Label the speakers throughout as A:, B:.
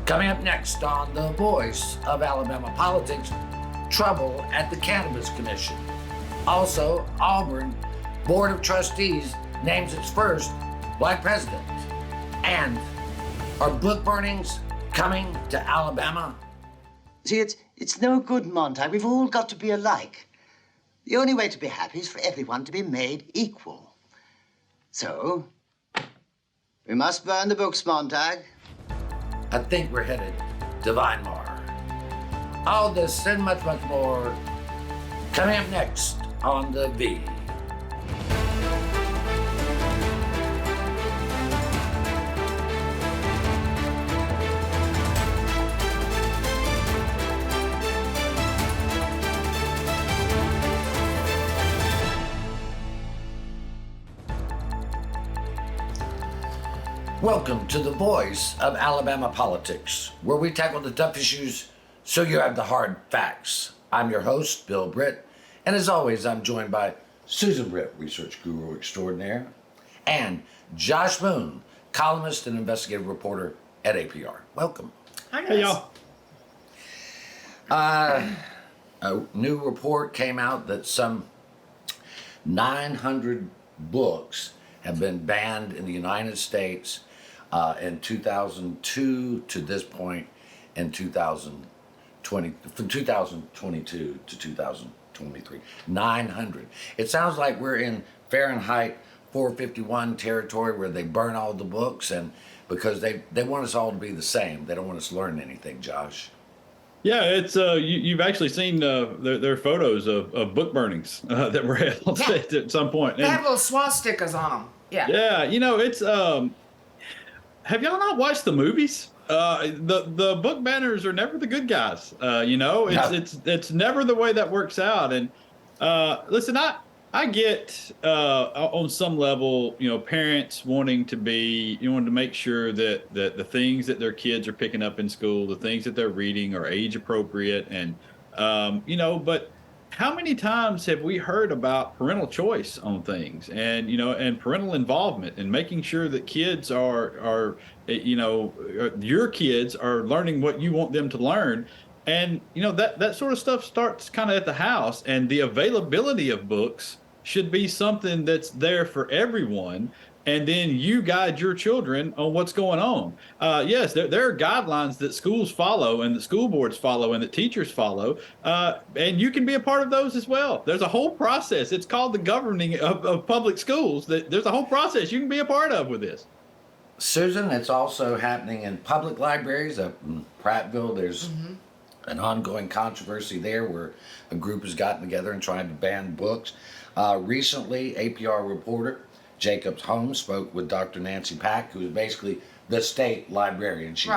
A: Coming up next on The Voice of Alabama Politics, trouble at the Cannabis Commission. Also, Auburn Board of Trustees names its first black president. And are book burnings coming to Alabama?
B: See, it's no good, Montag. We've all got to be alike. The only way to be happy is for everyone to be made equal. So, we must burn the books, Montag.
A: I think we're headed to Weimar. All this and much, much more coming up next on The V. Welcome to The Voice of Alabama Politics, where we tackle the tough issues so you have the hard facts. I'm your host, Bill Britt, and as always, I'm joined by Susan Britt, research guru extraordinaire, and Josh Moon, columnist and investigative reporter at APR. Welcome.
C: Hi, guys.
D: Hey, y'all.
A: A new report came out that some 900 books have been banned in the United States in 2002 to this point in 2020, from 2022 to 2023. 900. It sounds like we're in Fahrenheit 451 territory where they burn all the books, and because they want us all to be the same. They don't want us to learn anything, Josh.
D: Yeah, it's you've actually seen their photos of book burnings that were held at some point.
C: They have little swastikas on them. Yeah.
D: Yeah, you know, it's have y'all not watched the movies? The book banners are never the good guys. You know, it's never the way that works out. And listen, I get on some level, you know, parents wanting to make sure that the things that their kids are picking up in school, the things that they're reading are age appropriate. And you know, but how many times have we heard about parental choice on things, and you know, and parental involvement, and making sure that kids are you know, your kids are learning what you want them to learn. And you know, that sort of stuff starts kind of at the house, and the availability of books should be something that's there for everyone. And then you guide your children on what's going on. Yes, there are guidelines that schools follow and that school boards follow and that teachers follow. And you can be a part of those as well. There's a whole process. It's called the governing of public schools. There's a whole process you can be a part of with this.
A: Susan, it's also happening in public libraries up in Prattville. There's an ongoing controversy there where a group has gotten together and tried to ban books. Recently, APR reporter Jacobs Holmes spoke with Dr. Nancy Pack, who is basically the state librarian. She's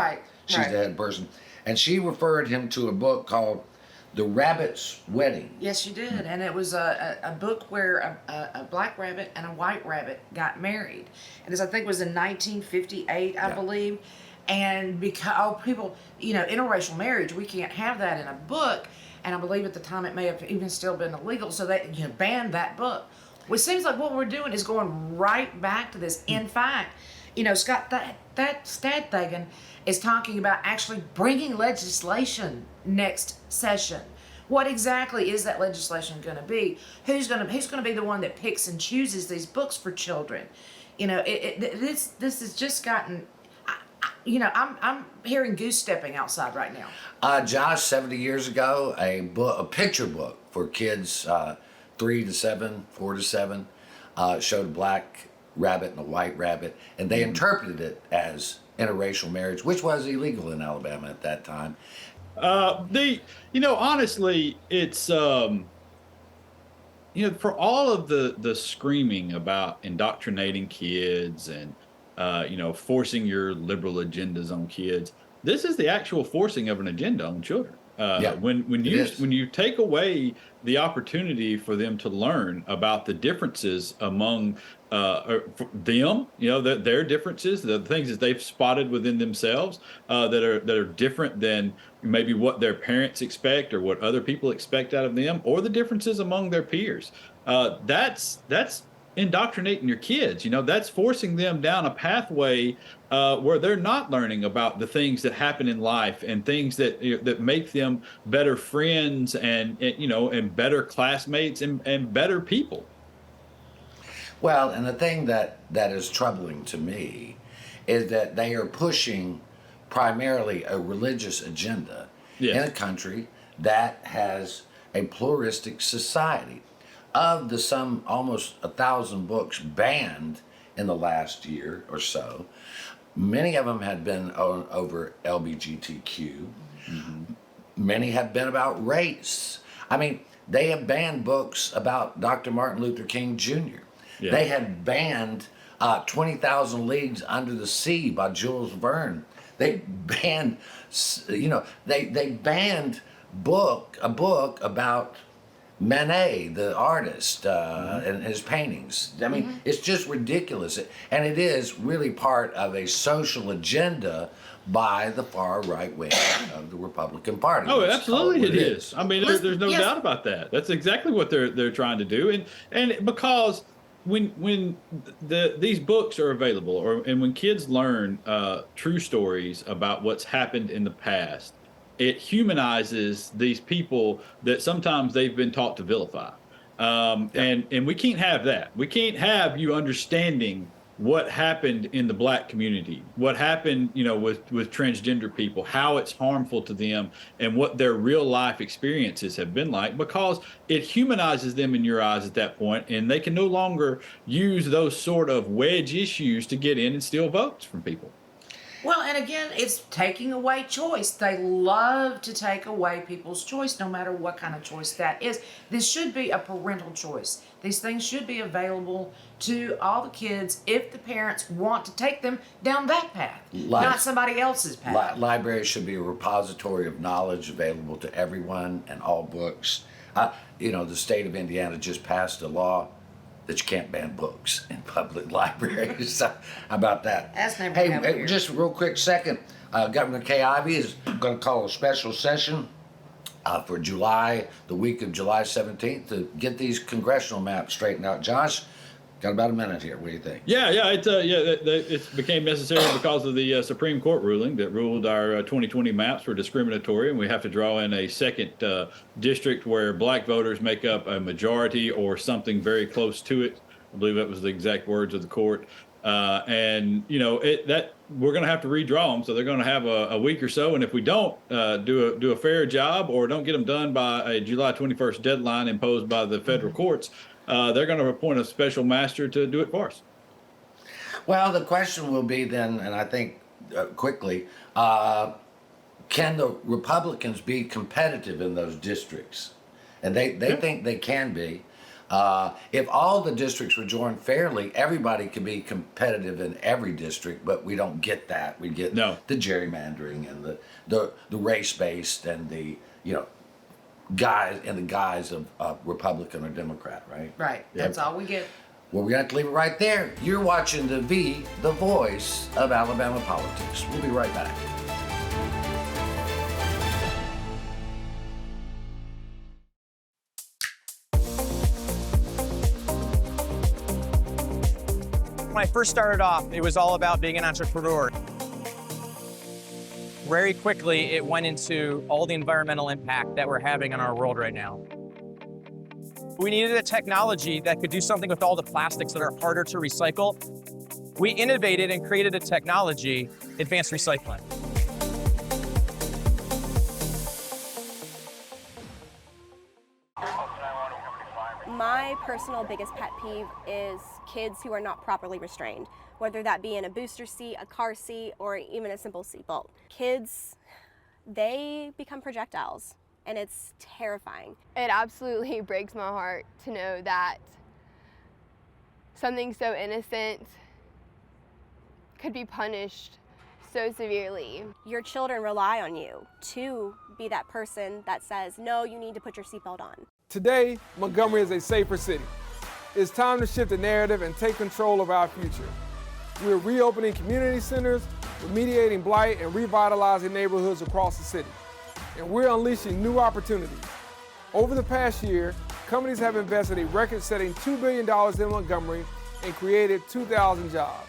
A: the head person. And she referred him to a book called The Rabbit's Wedding.
C: Yes, you did. And it was a book where a black rabbit and a white rabbit got married. And this, I think, was in 1958, I believe. And because people, you know, interracial marriage, we can't have that in a book. And I believe at the time it may have even still been illegal. So they banned that book. Well, it seems like what we're doing is going right back to this. In fact, you know, Scott, that Stadthagen is talking about actually bringing legislation next session. What exactly is that legislation going to be? Who's going to be the one that picks and chooses these books for children? You know, this has just gotten. You know, I'm hearing goose stepping outside right now.
A: Josh, 70 years ago, a picture book for kids 3 to 7, 4 to 7, showed a black rabbit and a white rabbit, and they interpreted it as interracial marriage, which was illegal in Alabama at that time.
D: You know, honestly, it's you know, for all of the screaming about indoctrinating kids and you know, forcing your liberal agendas on kids, this is the actual forcing of an agenda on children. When you take away the opportunity for them to learn about the differences among them, you know, their differences, the things that they've spotted within themselves that are different than maybe what their parents expect or what other people expect out of them, or the differences among their peers. That's indoctrinating your kids. You know, that's forcing them down a pathway where they're not learning about the things that happen in life and things that that make them better friends and and better classmates and better people.
A: Well, and the thing that is troubling to me is that they are pushing primarily a religious agenda in a country that has a pluralistic society. Of the some almost 1,000 books banned in the last year or so, many of them had been over LGBTQ. Mm-hmm. Many have been about race. I mean, they have banned books about Dr. Martin Luther King Jr. Yeah. They had banned 20,000 Leagues Under the Sea by Jules Verne. They banned, they banned a book about Manet, the artist, and his paintings. I mean, it's just ridiculous. And it is really part of a social agenda by the far right wing of the Republican Party.
D: Oh, absolutely it is. I mean, there's no doubt about that. That's exactly what they're trying to do. And because when these books are available, and when kids learn true stories about what's happened in the past, it humanizes these people that sometimes they've been taught to vilify. And we can't have that. We can't have you understanding what happened in the Black community, what happened, with transgender people, how it's harmful to them, and what their real life experiences have been like, because it humanizes them in your eyes at that point, and they can no longer use those sort of wedge issues to get in and steal votes from people.
C: Well, and again, it's taking away choice. They love to take away people's choice, no matter what kind of choice that is. This should be a parental choice. These things should be available to all the kids if the parents want to take them down that path, not somebody else's path.
A: Libraries should be a repository of knowledge available to everyone and all books. The state of Indiana just passed a law that you can't ban books in public libraries. How about that?
C: That's never
A: Hey, just a real quick second. Governor Kay Ivey is going to call a special session for July, the week of July 17th, to get these congressional maps straightened out. Josh, got about a minute here. What do you think?
D: It became necessary because of the Supreme Court ruling that ruled our 2020 maps were discriminatory, and we have to draw in a second district where Black voters make up a majority or something very close to it. I believe that was the exact words of the court. We're going to have to redraw them, so they're going to have a week or so. And if we don't do a fair job or don't get them done by a July 21st deadline imposed by the federal courts, they're going to appoint a special master to do it for us.
A: Well, the question will be then, and I think quickly, can the Republicans be competitive in those districts? And they think they can be. If all the districts were joined fairly, everybody could be competitive in every district, but we don't get that. We get the gerrymandering and the race-based and the guys in the guise of Republican or Democrat, right?
C: Right. That's all we get.
A: Well, we're going to have to leave it right there. You're watching the voice of Alabama politics. We'll be right back.
E: When I first started off, it was all about being an entrepreneur. Very quickly, it went into all the environmental impact that we're having on our world right now. We needed a technology that could do something with all the plastics that are harder to recycle. We innovated and created a technology, advanced recycling.
F: My personal biggest pet peeve is kids who are not properly restrained, whether that be in a booster seat, a car seat, or even a simple seatbelt. Kids, they become projectiles, and it's terrifying.
G: It absolutely breaks my heart to know that something so innocent could be punished so severely.
F: Your children rely on you to be that person that says, no, you need to put your seatbelt on.
H: Today, Montgomery is a safer city. It's time to shift the narrative and take control of our future. We're reopening community centers, remediating blight, and revitalizing neighborhoods across the city. And we're unleashing new opportunities. Over the past year, companies have invested a record-setting $2 billion in Montgomery and created 2,000 jobs.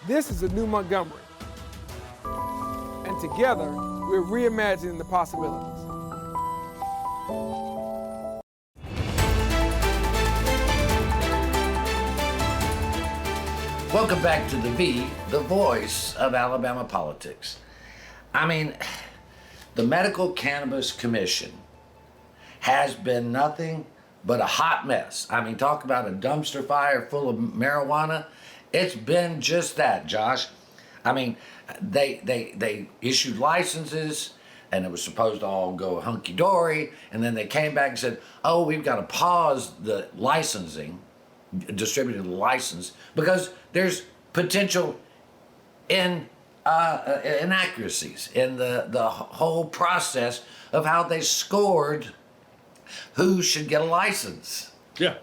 H: This is a new Montgomery. And together, we're reimagining the possibilities.
A: Welcome back to the voice of Alabama politics. I mean, the Medical Cannabis Commission has been nothing but a hot mess. I mean, talk about a dumpster fire full of marijuana. It's been just that, Josh. I mean, they issued licenses, and it was supposed to all go hunky-dory, and then they came back and said, oh, we've got to pause the licensing, distributing the license, because there's potential inaccuracies in the whole process of how they scored who should get a license.
D: Yeah.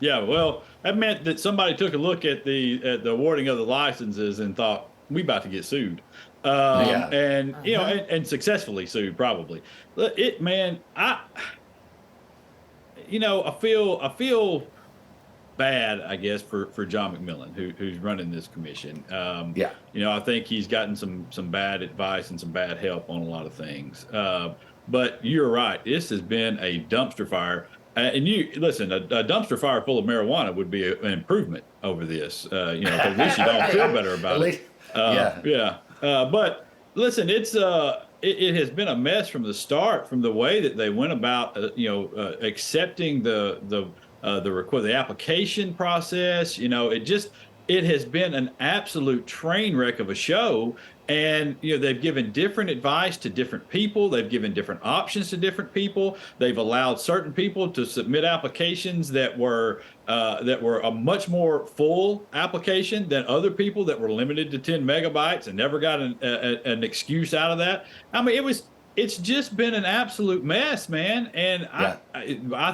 D: Well, that meant that somebody took a look at the awarding of the licenses and thought, we about to get sued. And you know, and successfully sued probably. I feel bad, I guess, for John McMillan, who's running this commission. You know, I think he's gotten some bad advice and some bad help on a lot of things. But you're right. This has been a dumpster fire. And you listen, a dumpster fire full of marijuana would be an improvement over this. You know, 'cause at least you'd all feel better about it. But listen, it has been a mess from the start, from the way that they went about, accepting the application process. You know, it has been an absolute train wreck of a show. And, you know, they've given different advice to different people. They've given different options to different people. They've allowed certain people to submit applications that were a much more full application than other people that were limited to 10 megabytes and never got an excuse out of that. I mean, it's just been an absolute mess, man. And I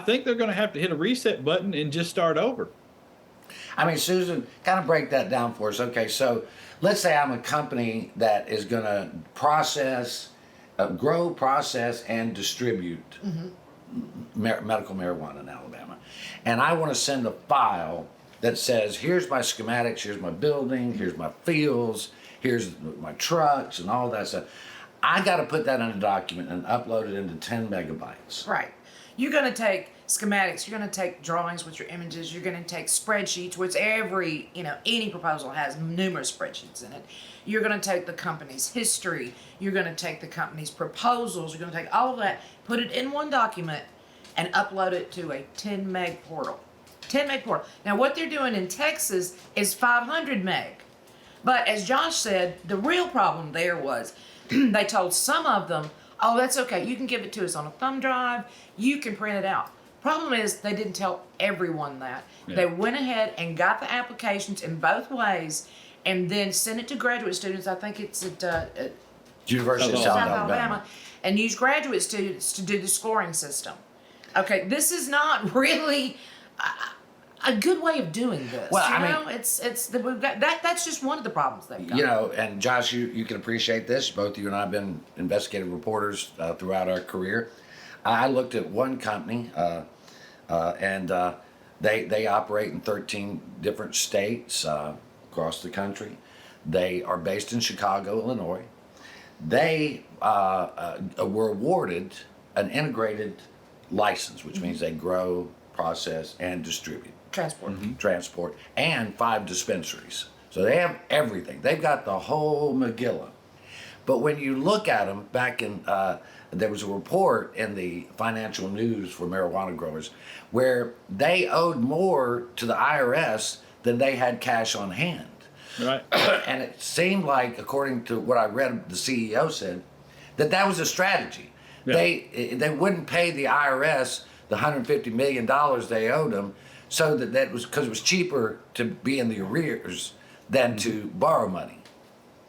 D: think they're going to have to hit a reset button and just start over.
A: I mean, Susan, kind of break that down for us. Okay, so let's say I'm a company that is going to grow, process, and distribute medical marijuana in Alabama. And I want to send a file that says, here's my schematics, here's my building, here's my fields, here's my trucks, and all that stuff. I got to put that in a document and upload it into 10 megabytes.
C: Right. You're going to take schematics, you're going to take drawings with your images, you're going to take spreadsheets, which any proposal has numerous spreadsheets in it. You're going to take the company's history, you're going to take the company's proposals, you're going to take all of that, put it in one document, and upload it to a 10 meg portal. 10 meg portal. Now, what they're doing in Texas is 500 meg. But as Josh said, the real problem there was they told some of them, oh, that's okay, you can give it to us on a thumb drive, you can print it out. Problem is, they didn't tell everyone that. Yeah. They went ahead and got the applications in both ways and then sent it to graduate students. I think it's at
A: University of South Alabama.
C: And used graduate students to do the scoring system. Okay, this is not really a good way of doing this. Well, we've got that's just one of the problems they've got.
A: You know, and Josh, you can appreciate this. Both you and I have been investigative reporters throughout our career. I looked at one company, and they operate in 13 different states across the country. They are based in Chicago, Illinois. They were awarded an integrated license, which means they grow, process, and distribute. Transport, and 5 dispensaries. So they have everything. They've got the whole Megillah. But when you look at them, back in, there was a report in the Financial News for marijuana growers where they owed more to the IRS than they had cash on hand.
D: Right.
A: And it seemed like, according to what I read, the CEO said, that was a strategy. Yeah. They wouldn't pay the IRS the $150 million they owed them, so that was because it was cheaper to be in the arrears than to borrow money.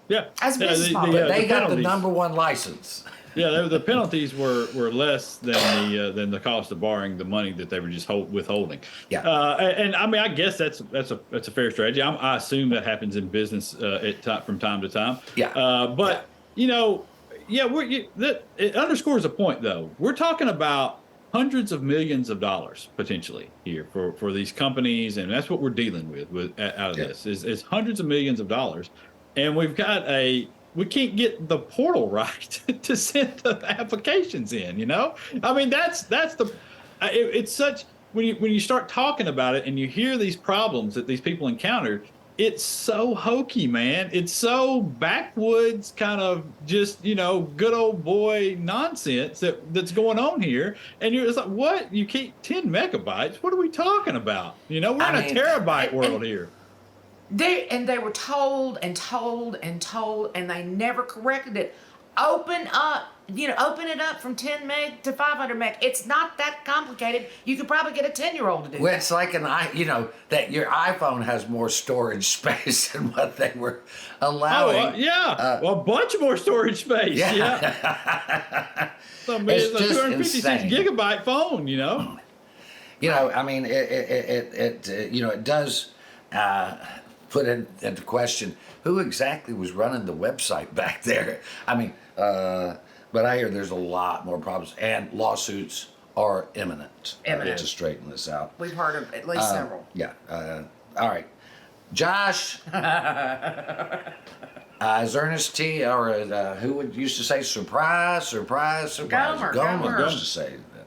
C: Yeah, as a business model.
A: But they got the number one license.
D: Yeah, the penalties were less than the cost of borrowing the money that they were just withholding.
A: Yeah,
D: and I mean, I guess that's a fair strategy. I assume that happens in business from time to time.
A: Yeah,
D: but it underscores a point though. We're talking about hundreds of millions of dollars potentially here for these companies, and that's what we're dealing with out of this is hundreds of millions of dollars, and we can't get the portal right to send the applications in. You know, I mean it's such when you start talking about it and you hear these problems that these people encounter. It's so hokey, man. It's so backwoods kind of just, good old boy nonsense that's going on here. And you're just like, what? You keep 10 megabytes? What are we talking about? We're in a terabyte world here.
C: They were told and told and told, and they never corrected it. Open it up from 10 meg to 500 meg. It's not that complicated. You could probably get a 10-year-old to do
A: Well,
C: that.
A: it's like that your iPhone has more storage space than what they were allowing.
D: A bunch more storage space. Yeah. I mean, it's a
A: just
D: 256
A: insane.
D: gigabyte phone,
A: I mean, it does put into question who exactly was running the website back there. I mean, but I hear there's a lot more problems, and lawsuits are imminent. To straighten this out.
C: We've heard of at least several.
A: Yeah. All right. Josh. Is Ernest T. or who would used to say surprise? Gomer used to say that.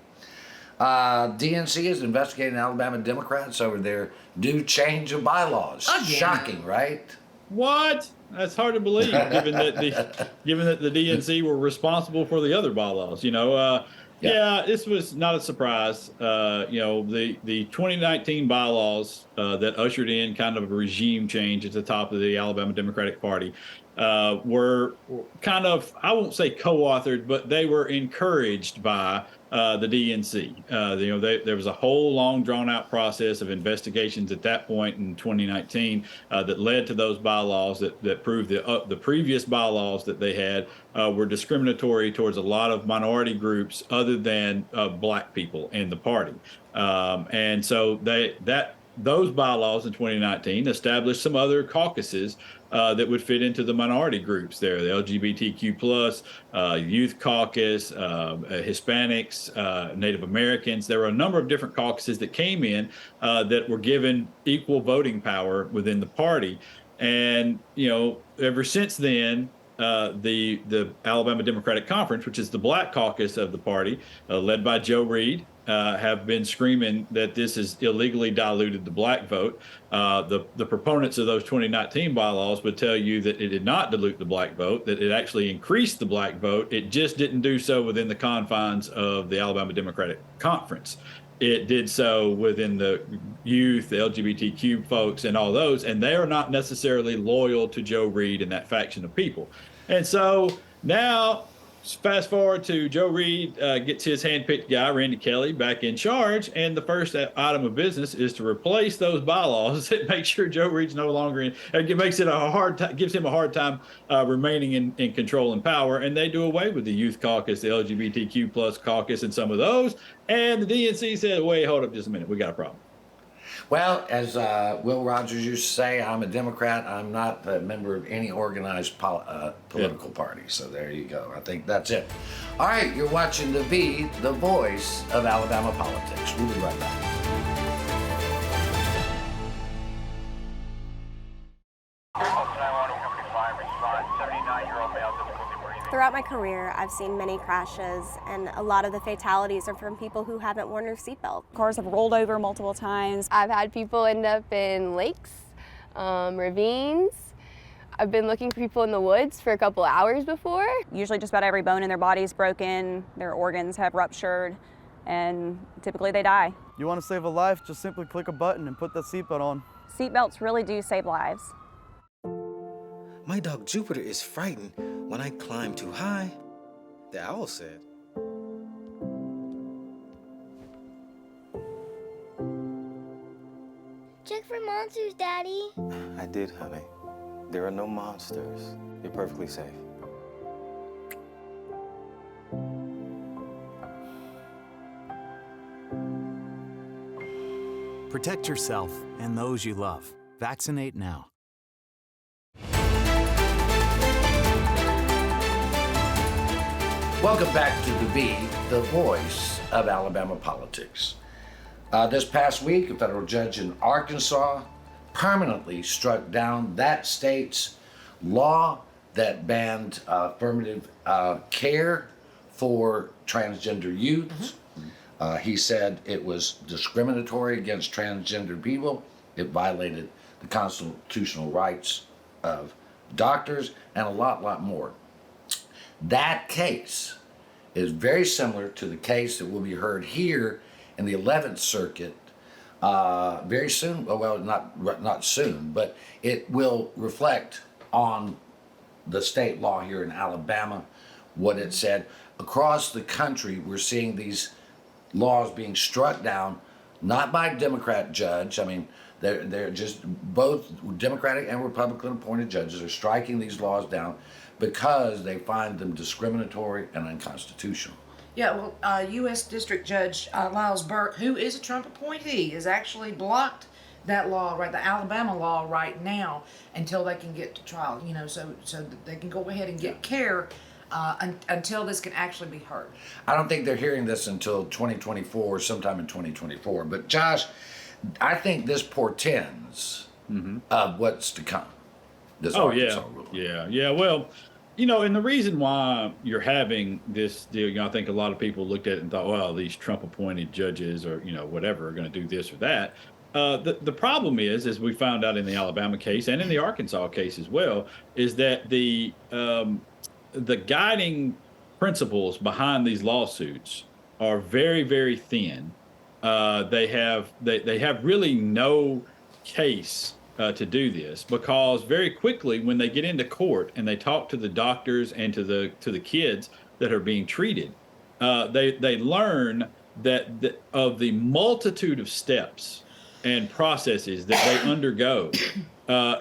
A: DNC is investigating Alabama Democrats over their due change of bylaws.
C: Again.
A: Shocking, right?
D: What? That's hard to believe, given that the DNC were responsible for the other bylaws. This was not a surprise. The 2019 bylaws that ushered in kind of a regime change at the top of the Alabama Democratic Party were kind of, I won't say co-authored, but they were encouraged by the DNC. There was a whole long drawn-out process of investigations at that point in 2019 that led to those bylaws that proved that the previous bylaws that they had were discriminatory towards a lot of minority groups other than black people in the party. And so those bylaws in 2019 established some other caucuses that would fit into the minority groups there, the LGBTQ+, Youth Caucus, Hispanics, Native Americans. There were a number of different caucuses that came in that were given equal voting power within the party. And, ever since then, the Alabama Democratic Conference, which is the black caucus of the party, led by Joe Reed, have been screaming that this has illegally diluted the black vote. The proponents of those 2019 bylaws would tell you that it did not dilute the black vote, that it actually increased the black vote. It just didn't do so within the confines of the Alabama Democratic Conference. It did so within the youth, the LGBTQ folks, and all those, and they are not necessarily loyal to Joe Reed and that faction of people. And so now, fast forward to Joe Reed gets his handpicked guy, Randy Kelly, back in charge, and the first item of business is to replace those bylaws that make sure Joe Reed's no longer in. It makes it gives him a hard time remaining in control and power, and they do away with the Youth Caucus, the LGBTQ+ caucus, and some of those. And the DNC said, "Wait, hold up, just a minute, we got a problem."
A: Well, as Will Rogers used to say, I'm a Democrat. I'm not a member of any organized political party. So there you go. I think that's it. All right, you're watching The V, the voice of Alabama politics. We'll be right back.
F: Throughout my career, I've seen many crashes, and a lot of the fatalities are from people who haven't worn their seatbelt.
I: Cars have rolled over multiple times.
G: I've had people end up in lakes, ravines. I've been looking for people in the woods for a couple hours before.
I: Usually just about every bone in their body is broken, their organs have ruptured, and typically they die.
J: You want to save a life, just simply click a button and put the seatbelt on.
I: Seatbelts really do save lives.
K: My dog Jupiter is frightened when I climb too high, the owl said.
L: Check for monsters, Daddy.
K: I did, honey. There are no monsters. You're perfectly safe.
M: Protect yourself and those you love. Vaccinate now.
A: Welcome back to The V, the voice of Alabama politics. This past week, a federal judge in Arkansas permanently struck down that state's law that banned affirmative care for transgender youths. He said it was discriminatory against transgender people. It violated the constitutional rights of doctors and a lot more. That case is very similar to the case that will be heard here in the 11th Circuit very soon. Well, not soon, but it will reflect on the state law here in Alabama, what it said. Across the country, we're seeing these laws being struck down, not by Democrat judge. I mean, they're just both Democratic and Republican appointed judges are striking these laws down because they find them discriminatory and unconstitutional.
C: Yeah, well, U.S. District Judge Lyles Burke, who is a Trump appointee, has actually blocked that law, right, the Alabama law right now, until they can get to trial, you know, so that they can go ahead and get care until this can actually be heard.
A: I don't think they're hearing this until 2024, sometime in 2024. But Josh, I think this portends of what's to come. This Arkansas rule.
D: Yeah. Well, you know, and the reason why you're having this deal, you know, I think a lot of people looked at it and thought, well, these Trump-appointed judges or, you know, whatever are going to do this or that. The problem is, as we found out in the Alabama case and in the Arkansas case as well, is that the guiding principles behind these lawsuits are very, very thin. They have really no case to do this, because very quickly when they get into court and they talk to the doctors and to the kids that are being treated, they learn that of the multitude of steps and processes that they undergo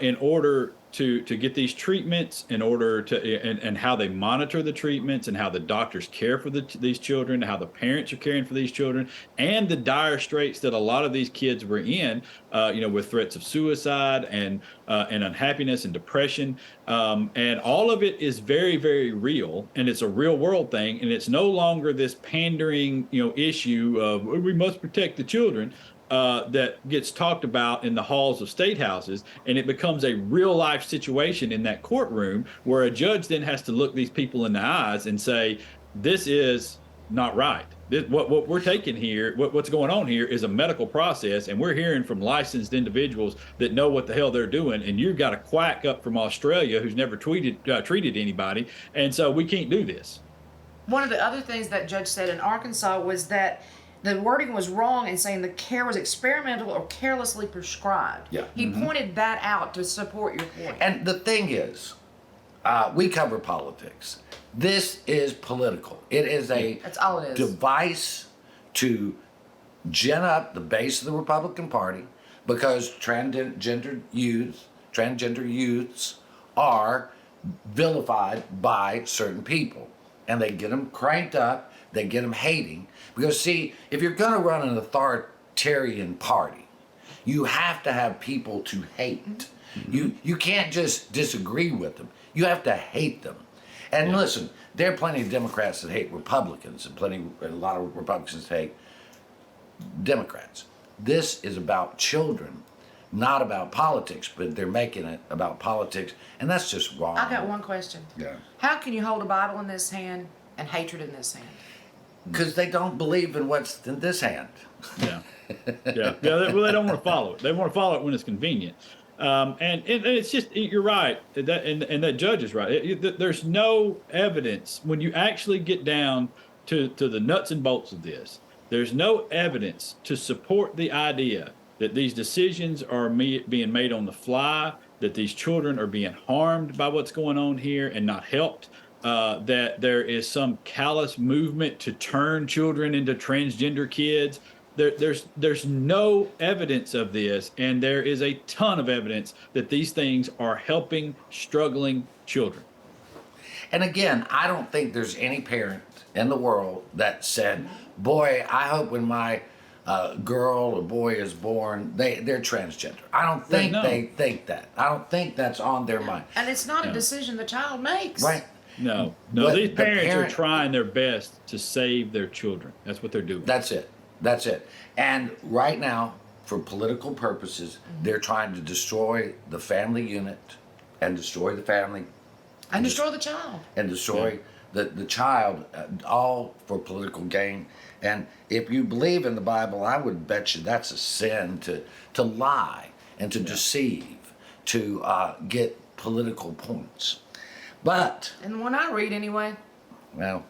D: in order to get these treatments, in order to and how they monitor the treatments, and how the doctors care for these children, how the parents are caring for these children, and the dire straits that a lot of these kids were in, you know, with threats of suicide and unhappiness and depression, and all of it is very, very real, and it's a real world thing, and it's no longer this pandering, you know, issue of we must protect the children. That gets talked about in the halls of state houses, and it becomes a real life situation in that courtroom where a judge then has to look these people in the eyes and say, this is not right. What we're taking here, what's going on here is a medical process, and we're hearing from licensed individuals that know what the hell they're doing, and you've got a quack up from Australia who's never treated anybody, and so we can't do this.
C: One of the other things that judge said in Arkansas was that the wording was wrong in saying the care was experimental or carelessly prescribed.
A: Yeah.
C: He pointed that out to support your point.
A: And the thing is, we cover politics. This is political. It is
C: That's all it is.
A: Device to gin up the base of the Republican Party, because transgender youths are vilified by certain people, and they get them cranked up. They get them hating. Because, see, if you're going to run an authoritarian party, you have to have people to hate. You can't just disagree with them. You have to hate them. And listen, there are plenty of Democrats that hate Republicans, and a lot of Republicans hate Democrats. This is about children, not about politics, but they're making it about politics, and that's just wrong.
C: I got one question.
A: Yeah.
C: How can you hold a Bible in this hand and hatred in this hand?
A: Because they don't believe in what's in this hand.
D: Yeah. Well, they don't want to follow it. They want to follow it when it's convenient. And it's just, you're right. And that judge is right. There's no evidence when you actually get down to the nuts and bolts of this. There's no evidence to support the idea that these decisions are being made on the fly, that these children are being harmed by what's going on here and not helped. That there is some callous movement to turn children into transgender kids. There's no evidence of this, and there is a ton of evidence that these things are helping struggling children.
A: And again, I don't think there's any parent in the world that said, boy, I hope when my girl or boy is born, they're transgender. I don't think they think that. I don't think that's on their mind.
C: And it's not a decision the child makes.
A: Right.
D: No.
A: But
D: These
A: the
D: parents
A: parent-
D: are trying their best to save their children. That's what they're doing.
A: That's it. That's it. And right now, for political purposes, they're trying to destroy the family unit and destroy the family
C: And destroy the child.
A: and destroy the child, all for political gain. And if you believe in the Bible, I would bet you that's a sin to lie and to deceive, to get political points. But,
C: And when I read anyway,
A: well,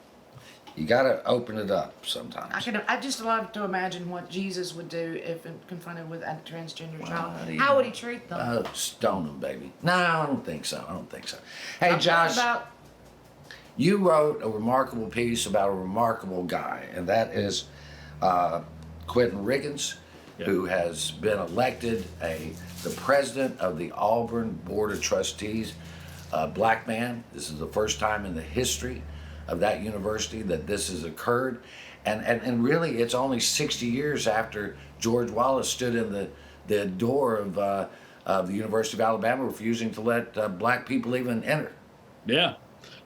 A: you got to open it up sometimes.
C: I just love to imagine what Jesus would do if confronted with a transgender child.
A: he-
C: How would he treat them?
A: Stone them, baby. No, I don't think so. I don't think so. Hey,
C: I'm
A: Josh,
C: talking about
A: you wrote a remarkable piece about a remarkable guy, and that is Quentin Riggins, who has been elected the president of the Auburn Board of Trustees, a black man. This is the first time in the history of that university that this has occurred. And really, it's only 60 years after George Wallace stood in the door of the University of Alabama, refusing to let black people even enter.
D: Yeah.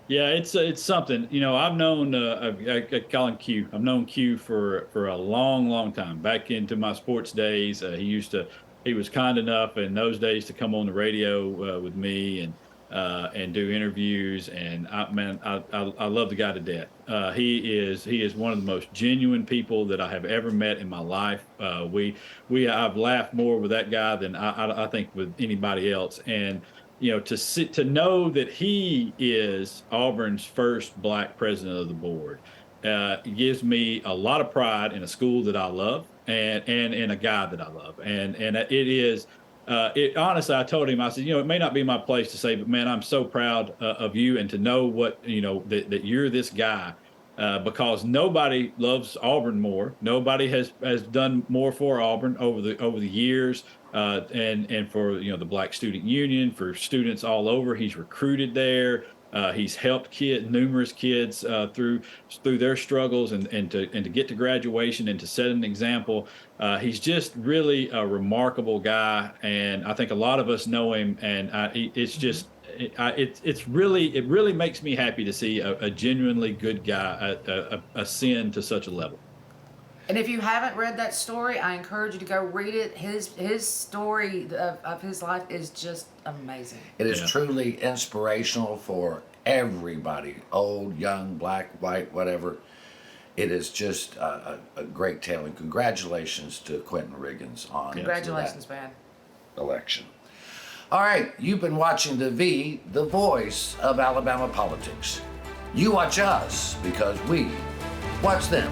D: Yeah, it's something. You know, I've known I call him Q. I've known Q for a long time. Back into my sports days, he was kind enough in those days to come on the radio with me and do interviews. And I love the guy to death. He is one of the most genuine people that I have ever met in my life. I've laughed more with that guy than I think with anybody else. And you know, to know that he is Auburn's first black president of the board gives me a lot of pride in a school that I love and in a guy that I love. And it is, honestly, I told him, I said, you know, it may not be my place to say, but man, I'm so proud of you, and to know what, you know, that you're this guy. Because nobody loves Auburn more. Nobody has done more for Auburn over the years, and for, you know, the Black Student Union, for students all over. He's recruited there. He's helped numerous kids through their struggles and to get to graduation and to set an example. He's just really a remarkable guy, and I think a lot of us know him. And it's just. It really makes me happy to see a genuinely good guy ascend to such a level.
C: And if you haven't read that story, I encourage you to go read it. His story of his life is just amazing.
A: It is truly inspirational for everybody, old, young, black, white, whatever. It is just a great tale, and congratulations to Quentin Riggins on
C: Congratulations,
A: that
C: man.
A: election. All right, you've been watching the voice of Alabama politics. You watch us because we watch them.